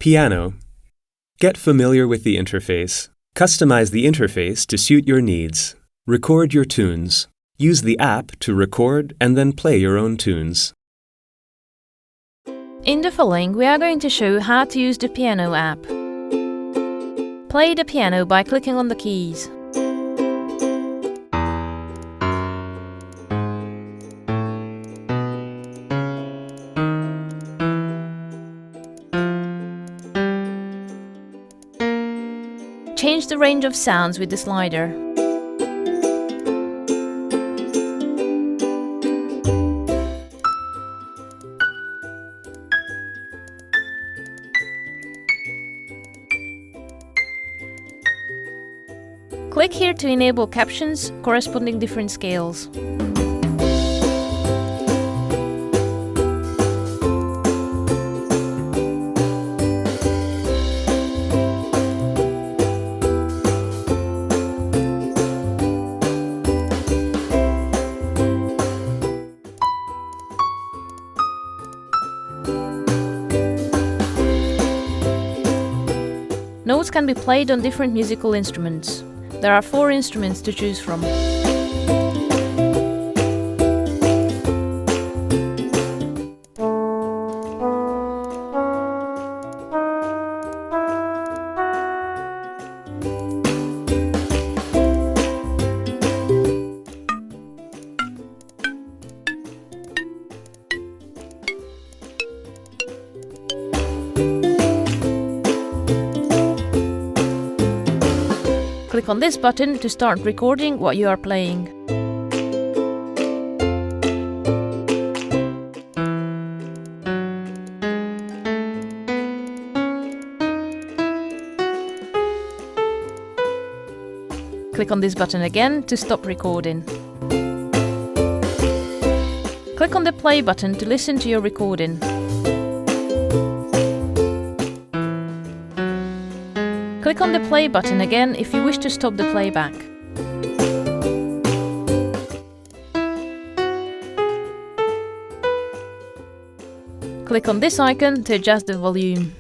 Piano. Get familiar with the interface. Customize the interface to suit your needs. Record your tunes. Use the app to record and then play your own tunes. In the following, we are going to show how to use the piano app. Play the piano by clicking on the keys. Change the range of sounds with the slider. Click here to enable captions corresponding different scales. Notes can be played on different musical instruments. There are 4 instruments to choose from. Click on this button to start recording what you are playing. Click on this button again to stop recording. Click on the play button to listen to your recording. Click on the play button again if you wish to stop the playback. Click on this icon to adjust the volume.